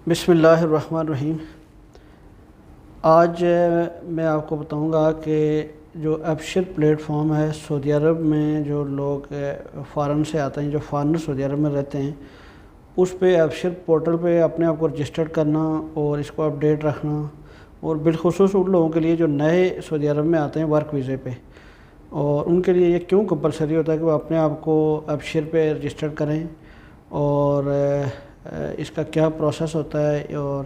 بسم اللہ الرحمن الرحیم۔ آج میں آپ کو بتاؤں گا کہ جو ابشر پلیٹ فارم ہے سعودی عرب میں، جو لوگ فارن سے آتے ہیں، جو فارنر سعودی عرب میں رہتے ہیں، اس پہ ابشر پورٹل پہ اپنے آپ کو رجسٹرڈ کرنا اور اس کو اپڈیٹ رکھنا، اور بالخصوص ان لوگوں کے لیے جو نئے سعودی عرب میں آتے ہیں ورک ویزے پہ، اور ان کے لیے یہ کیوں کمپلسری ہوتا ہے کہ وہ اپنے آپ کو ابشر پہ رجسٹرڈ کریں، اور اس کا کیا پروسیس ہوتا ہے، اور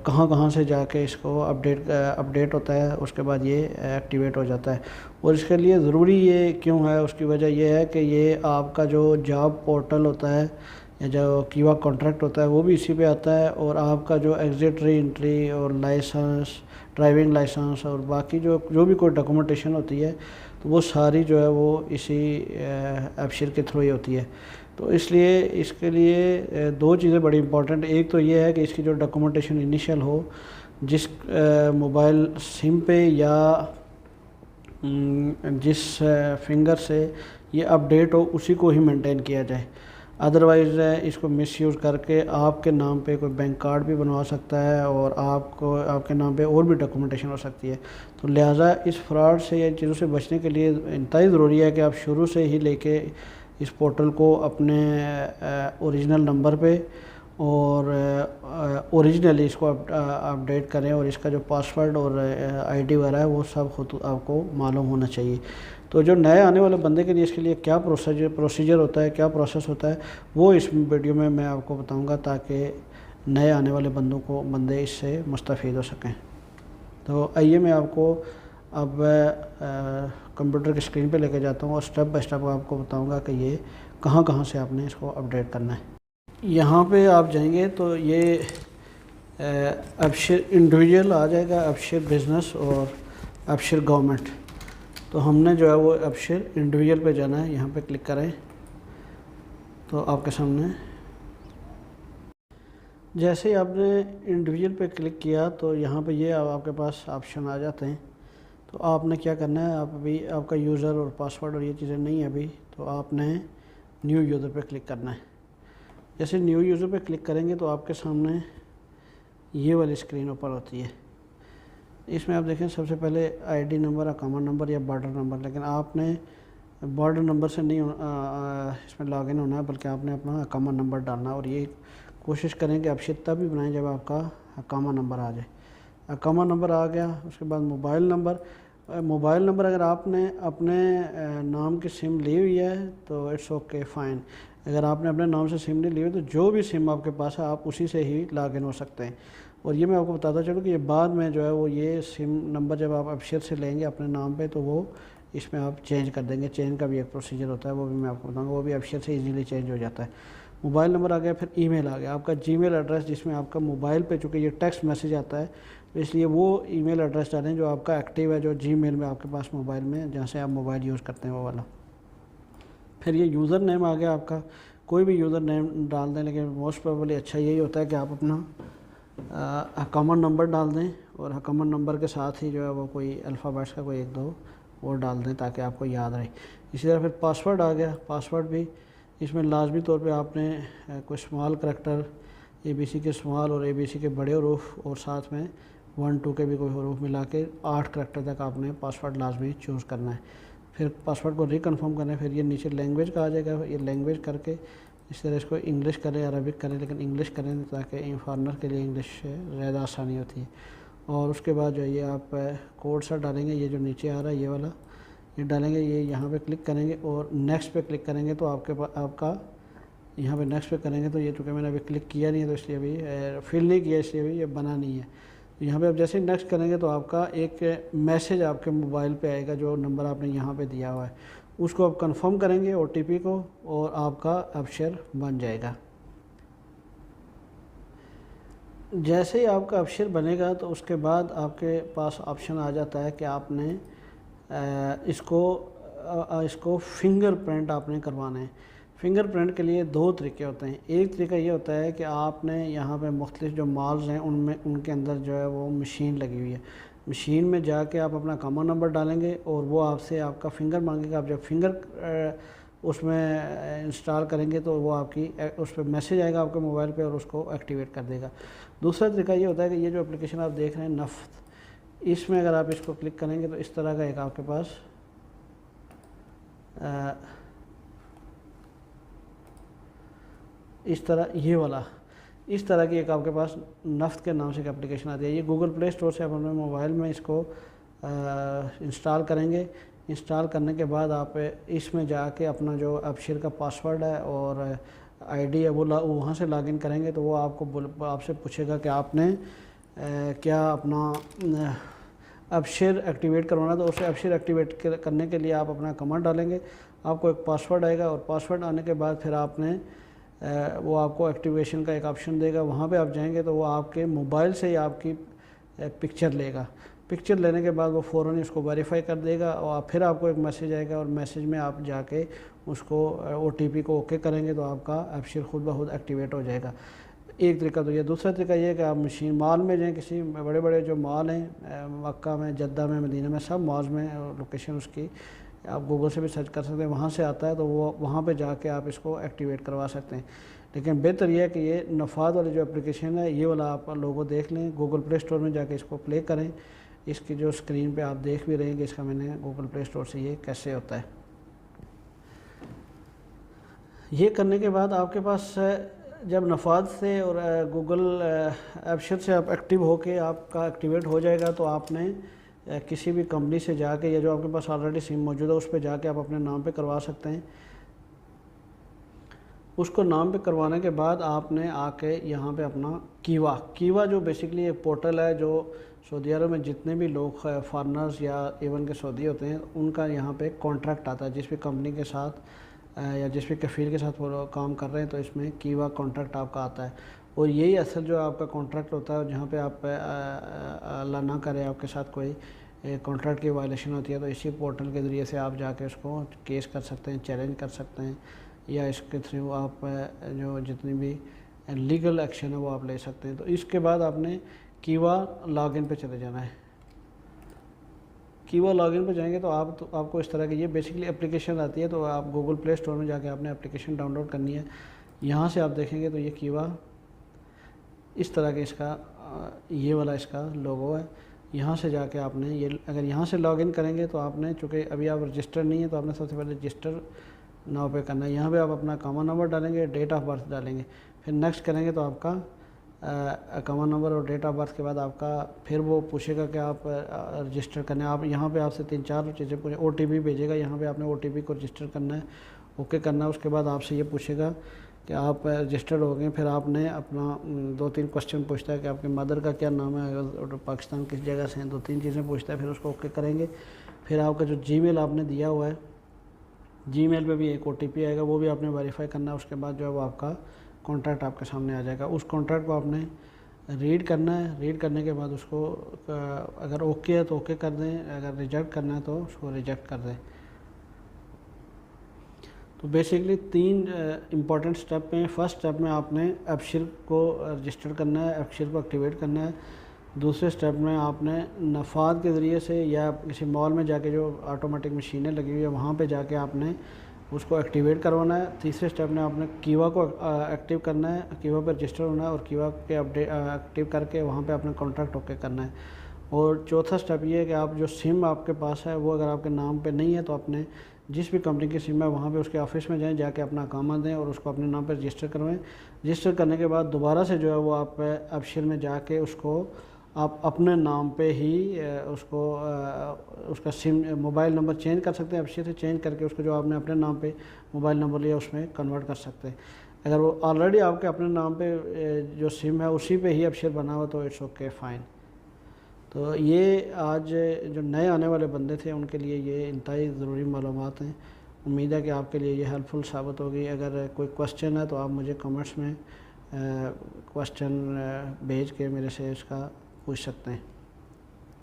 کہاں کہاں سے جا کے اس کو اپڈیٹ ہوتا ہے، اس کے بعد یہ ایکٹیویٹ ہو جاتا ہے۔ اور اس کے لیے ضروری یہ کیوں ہے، اس کی وجہ یہ ہے کہ یہ آپ کا جو جاب پورٹل ہوتا ہے یا جو کیوا کانٹریکٹ ہوتا ہے وہ بھی اسی پہ آتا ہے، اور آپ کا جو ایگزٹ ری انٹری اور لائسنس، ڈرائیونگ لائسنس اور باقی جو بھی کوئی ڈاکومنٹیشن ہوتی ہے تو وہ ساری جو ہے وہ اسی ابشر کے تھرو ہی ہوتی ہے۔ تو اس لیے اس کے لیے دو چیزیں بڑی امپورٹنٹ، ایک تو یہ ہے کہ اس کی جو ڈاکومنٹیشن انیشیل ہو، جس موبائل سم پہ یا جس فنگر سے یہ اپڈیٹ ہو اسی کو ہی مینٹین کیا جائے۔ ادروائز اس کو مس یوز کر کے آپ کے نام پہ کوئی بینک کارڈ بھی بنوا سکتا ہے، اور آپ کے نام پہ اور بھی ڈاکومنٹیشن ہو سکتی ہے۔ تو لہٰذا اس فراڈ سے یا ان چیزوں سے بچنے کے لیے انتہائی ضروری ہے کہ آپ شروع سے ہی لے کے اس پورٹل کو اپنے اوریجنل نمبر پہ اور اوریجنلی اس کو اپڈیٹ کریں، اور اس کا جو پاسورڈ اور آئی ڈی وغیرہ ہے وہ سب خود آپ کو معلوم ہونا چاہیے۔ تو جو نئے آنے والے بندے کے لیے اس کے لیے کیا پروسیجر ہوتا ہے، کیا پروسیس ہوتا ہے، وہ اس ویڈیو میں آپ کو بتاؤں گا، تاکہ نئے آنے والے بندے اس سے مستفید ہو سکیں۔ تو آئیے میں آپ کو اب کمپیوٹر کی اسکرین پہ لے کے جاتا ہوں، اور سٹیپ بائی سٹیپ آپ کو بتاؤں گا کہ یہ کہاں کہاں سے آپ نے اس کو اپڈیٹ کرنا ہے۔ یہاں پہ آپ جائیں گے تو یہ ابشر انڈیویجول آ جائے گا، ابشر بزنس اور ابشر گورنمنٹ۔ تو ہم نے جو ہے وہ ابشر انڈیویجول پہ جانا ہے، یہاں پہ کلک کریں تو آپ کے سامنے جیسے ہی آپ نے انڈیویجول پہ کلک کیا تو یہاں پہ یہ آپ کے پاس آپشن آ جاتے ہیں۔ تو آپ نے کیا کرنا ہے، آپ کا یوزر اور پاسورڈ اور یہ چیزیں نہیں ہیں ابھی، تو آپ نے نیو یوزر پہ کلک کرنا ہے۔ جیسے نیو یوزر پہ کلک کریں گے تو آپ کے سامنے یہ والی اسکرین اوپر ہوتی ہے۔ اس میں آپ دیکھیں سب سے پہلے آئی ڈی نمبر، اقامہ نمبر یا بارڈر نمبر، لیکن آپ نے بارڈر نمبر سے نہیں اس میں لاگ ان ہونا ہے، بلکہ آپ نے اپنا اقامہ نمبر ڈالنا ہے، اور یہ کوشش کریں کہ ابشر تب بھی بنائیں جب آپ کا اقامہ نمبر آ جائے۔ اقامہ نمبر آ گیا، اس کے بعد موبائل نمبر اگر آپ نے اپنے نام کی سم لی ہوئی ہے تو اٹس اوکے فائن۔ اگر آپ نے اپنے نام سے سم نہیں لی ہوئی تو جو بھی سم آپ کے پاس ہے آپ اسی سے ہی لاگ ان ہو سکتے ہیں۔ اور یہ میں آپ کو بتاتا چلوں کہ یہ بعد میں جو ہے وہ یہ سم نمبر جب آپ ابشر سے لیں گے اپنے نام پہ تو وہ اس میں آپ چینج کر دیں گے، چینج کا بھی ایک پروسیجر ہوتا ہے، وہ بھی میں آپ کو بتاؤں گا، وہ بھی ابشر سے ایزیلی چینج ہو جاتا ہے۔ موبائل نمبر آ گیا، پھر ای میل آ گیا، آپ کا جی میل ایڈریس جس میں آپ کا موبائل پہ، چونکہ یہ ٹیکسٹ میسیج آتا ہے تو اس لیے وہ ای میل ایڈریس ڈالیں جو آپ کا ایکٹیو ہے، جو جی میل میں آپ کے پاس موبائل میں جہاں سے آپ موبائل یوز کرتے ہیں وہ والا۔ پھر یہ یوزر نیم آ گیا، آپ کا کوئی بھی یوزر نیم ڈال دیں، لیکن موسٹ پروبلی اچھا یہی ہوتا ہے کہ آپ اپنا اقامہ نمبر ڈال دیں، اور اقامہ نمبر کے ساتھ ہی جو ہے وہ کوئی الفابیٹس کا کوئی ایک دو وہ ڈال دیں تاکہ آپ کو یاد رہے۔ اسی طرح پھر پاسورڈ آ گیا، پاسورڈ بھی اس میں لازمی طور پہ آپ نے کوئی اسمال کریکٹر، اے بی سی کے اسمال اور اے بی سی کے بڑے حروف، اور ساتھ میں 1 2 کے بھی کوئی حروف ملا کے 8 کریکٹر تک آپ نے پاسورڈ لازمی چوز کرنا ہے۔ پھر پاسورڈ کو ریکنفرم کرنا ہے، پھر یہ نیچے لینگویج کا آ جائے گا، یہ لینگویج کر کے اس طرح اس کو انگلش کریں، عربک کریں، لیکن انگلش کریں تاکہ فارنر کے لیے انگلش زیادہ آسانی ہوتی ہے۔ اور اس کے بعد جو یہ آپ کوڈ سا ڈالیں گے، یہ جو نیچے آ رہا ہے یہ والا، یہ ڈالیں گے، یہ یہاں پہ کلک کریں گے اور نیکسٹ پہ کلک کریں گے تو آپ کا یہاں پہ نیکسٹ پہ کریں گے تو یہ چونکہ میں نے ابھی کلک کیا نہیں ہے تو اس لیے ابھی فل نہیں کیا، اس لیے ابھی یہ بنا نہیں ہے۔ یہاں پہ آپ جیسے ہی نیکسٹ کریں گے تو آپ کا ایک میسیج آپ کے موبائل پہ آئے گا، جو نمبر آپ نے یہاں پہ دیا ہوا ہے اس کو آپ کنفرم کریں گے او ٹی پی کو، اور آپ کا ابشر بن جائے گا۔ جیسے ہی آپ کا ابشر بنے گا تو اس کے بعد آپ کے پاس آپشن آ جاتا ہے کہ آپ نے اس کو فنگر پرنٹ آپ نے کروانا ہے۔ فنگر پرنٹ کے لیے دو طریقے ہوتے ہیں۔ ایک طریقہ یہ ہوتا ہے کہ آپ نے یہاں پہ مختلف جو مالز ہیں ان کے اندر جو ہے وہ مشین لگی ہوئی ہے، مشین میں جا کے آپ اپنا اقامہ نمبر ڈالیں گے اور وہ آپ سے آپ کا فنگر مانگے گا۔ آپ جب فنگر اس میں انسٹال کریں گے تو وہ آپ کی اس پہ میسیج آئے گا آپ کے موبائل پہ اور اس کو ایکٹیویٹ کر دے گا۔ دوسرا طریقہ یہ ہوتا ہے کہ یہ جو اپلیکیشن آپ دیکھ رہے ہیں نفت، اس میں اگر آپ اس کو کلک کریں گے تو اس طرح کا ایک آپ کے پاس اس طرح کی ایک آپ کے پاس نفت کے نام سے ایک اپلیکیشن آتی ہے۔ یہ گوگل پلے اسٹور سے آپ اپنے موبائل میں اس کو انسٹال کریں گے۔ انسٹال کرنے کے بعد آپ اس میں جا کے اپنا جو ابشر کا پاسورڈ ہے اور آئی ڈی ہے وہ وہاں سے لاگ ان کریں گے تو وہ آپ سے پوچھے گا کہ آپ نے کیا اپنا ابشر ایکٹیویٹ کروانا، تو اسے ابشر ایکٹیویٹ کرنے کے لیے آپ اپنا کمانڈ ڈالیں گے، آپ کو ایک پاسورڈ آئے گا اور پاسورڈ آنے کے بعد پھر آپ نے وہ آپ کو ایکٹیویشن کا ایک آپشن دے گا، وہاں پہ آپ جائیں گے تو وہ آپ کے موبائل سے ہی آپ کی پکچر لے گا۔ پکچر لینے کے بعد وہ فوراً اس کو ویریفائی کر دے گا اور پھر آپ کو ایک میسیج آئے گا اور میسیج میں آپ جا کے اس کو او ٹی پی کو اوکے کریں گے تو آپ کا ابشر خود بخود ایکٹیویٹ ہو جائے گا۔ ایک طریقہ تو یہ، دوسرا طریقہ یہ ہے کہ آپ مال میں جائیں، کسی بڑے بڑے جو مال ہیں مکہ میں، جدہ میں، مدینہ میں، سب مالز میں لوکیشن اس کی آپ گوگل سے بھی سرچ کر سکتے ہیں، وہاں سے آتا ہے تو وہ وہاں پہ جا کے آپ اس کو ایکٹیویٹ کروا سکتے ہیں۔ لیکن بہتر یہ ہے کہ یہ نفاد والی جو اپلیکیشن ہے یہ والا آپ لوگوں دیکھ لیں، گوگل پلے اسٹور میں جا کے اس کو پلے کریں۔ اس کی جو اسکرین پہ آپ دیکھ بھی رہے ہیں کہ اس کا میں نے گوگل پلے اسٹور سے یہ کیسے ہوتا ہے۔ یہ کرنے کے بعد آپ کے پاس جب نفاد سے اور گوگل ابشر سے آپ ایکٹیو ہو کے آپ کا ایکٹیویٹ ہو جائے گا تو آپ نے کسی بھی کمپنی سے جا کے یا جو آپ کے پاس آلریڈی سم موجود ہے اس پہ جا کے آپ اپنے نام پہ کروا سکتے ہیں۔ اس کو نام پہ کروانے کے بعد آپ نے آ کے یہاں پہ اپنا کیوا جو بیسکلی ایک پورٹل ہے جو سعودی عرب میں جتنے بھی لوگ فارنرز یا ایون کے سعودی ہوتے ہیں ان کا یہاں پہ کانٹریکٹ آتا ہے، جس بھی کمپنی کے ساتھ یا جس بھی کفیل کے ساتھ وہ کام کر رہے ہیں تو اس میں کیوا کانٹریکٹ آپ کا آتا ہے، اور یہی اصل جو آپ کا کانٹریکٹ ہوتا ہے جہاں پہ آپ اللہ نہ کرے آپ کے ساتھ کوئی کانٹریکٹ کی وائلیشن ہوتی ہے تو اسی پورٹل کے ذریعے سے آپ جا کے اس کو کیس کر سکتے ہیں، چیلنج کر سکتے ہیں، یا اس کے تھرو آپ جو جتنی بھی لیگل ایکشن ہے وہ آپ لے سکتے ہیں۔ تو اس کے بعد آپ نے کیوا لاگ ان پہ چلے جانا ہے۔ کیوا لاگ ان پہ جائیں گے تو آپ کو اس طرح کی یہ بیسکلی اپلیکیشن آتی ہے، تو آپ گوگل پلے اسٹور میں جا کے آپ نے اپلیکیشن ڈاؤن لوڈ کرنی ہے۔ یہاں سے آپ دیکھیں گے تو یہ کیوا اس طرح کے اس کا یہ والا اس کا لوگو ہے۔ یہاں سے جا کے آپ نے یہ اگر یہاں سے لاگ ان کریں گے تو آپ نے چونکہ ابھی آپ رجسٹر نہیں ہے تو آپ نے سب سے پہلے رجسٹر ناؤ پہ کرنا ہے۔ یہاں پہ آپ اپنا کامن نمبر ڈالیں گے، ڈیٹ آف برتھ ڈالیں گے، پھر نیکسٹ کریں گے تو آپ کا کامن نمبر اور ڈیٹ آف برتھ کے بعد آپ کا پھر وہ پوچھے گا کہ آپ رجسٹر کرنا ہے۔ آپ یہاں پہ آپ سے 3-4 چیزیں پوچھیں، او ٹی پی بھیجے گا، یہاں پہ آپ نے او ٹی پی کو رجسٹر کرنا ہے، اوکے کرنا ہے۔ اس کے بعد آپ سے یہ پوچھے گا کہ آپ رجسٹرڈ ہو گئے، پھر آپ نے اپنا 2-3 کوسچن پوچھتا ہے کہ آپ کے مدر کا کیا نام ہے اور پاکستان کس جگہ سے ہیں، 2-3 چیزیں پوچھتا ہے، پھر اس کو اوکے کریں گے۔ پھر آپ کا جو جی میل آپ نے دیا ہوا ہے، جی میل پہ بھی ایک او ٹی پی آئے گا، وہ بھی آپ نے ویریفائی کرنا ہے۔ اس کے بعد جو ہے وہ آپ کا کانٹریکٹ آپ کے سامنے آ جائے گا، اس کانٹریکٹ کو آپ نے ریڈ کرنا ہے۔ ریڈ کرنے کے بعد اس کو اگر اوکے ہے تو اوکے کر دیں، اگر ریجیکٹ کرنا ہے تو اس کو ریجیکٹ کر دیں۔ تو بیسکلی 3 امپورٹنٹ سٹیپ ہیں۔ فرسٹ سٹیپ میں آپ نے ابشر کو رجسٹر کرنا ہے، ابشر کو ایکٹیویٹ کرنا ہے۔ دوسرے سٹیپ میں آپ نے نفاد کے ذریعے سے یا کسی مال میں جا کے جو آٹومیٹک مشینیں لگی ہوئی ہیں وہاں پہ جا کے آپ نے اس کو ایکٹیویٹ کروانا ہے۔ تیسرے سٹیپ میں آپ نے کیوا کو ایکٹیو کرنا ہے، کیوا پہ رجسٹر ہونا ہے اور کیوا کے ایکٹیو کر کے وہاں پہ اپنا کانٹریکٹ اوکے کرنا ہے۔ اور چوتھا سٹیپ یہ ہے کہ آپ جو سم آپ کے پاس ہے وہ اگر آپ کے نام پہ نہیں ہے تو اپنے جس بھی کمپنی کی سم ہے وہاں پہ اس کے آفس میں جائیں، جا کے اپنا اقامت دیں اور اس کو اپنے نام پہ رجسٹر کروائیں۔ رجسٹر کرنے کے بعد دوبارہ سے جو ہے وہ آپ ابشر میں جا کے اس کو آپ اپنے نام پہ ہی اس کو اس کا سم موبائل نمبر چینج کر سکتے ہیں، ابشر سے چینج کر کے اس کو جو آپ نے اپنے نام پہ موبائل نمبر لیا اس میں کنورٹ کر سکتے ہیں۔ اگر وہ آلریڈی آپ کے اپنے نام پہ جو سم ہے اسی پہ ہی ابشر بنا ہوا تو اٹس اوکے فائن۔ تو یہ آج جو نئے آنے والے بندے تھے ان کے لیے یہ انتہائی ضروری معلومات ہیں۔ امید ہے کہ آپ کے لیے یہ ہیلپ فل ثابت ہوگی۔ اگر کوئی کوسچن ہے تو آپ مجھے کمنٹس میں کوسچن بھیج کے میرے سے اس کا پوچھ سکتے ہیں۔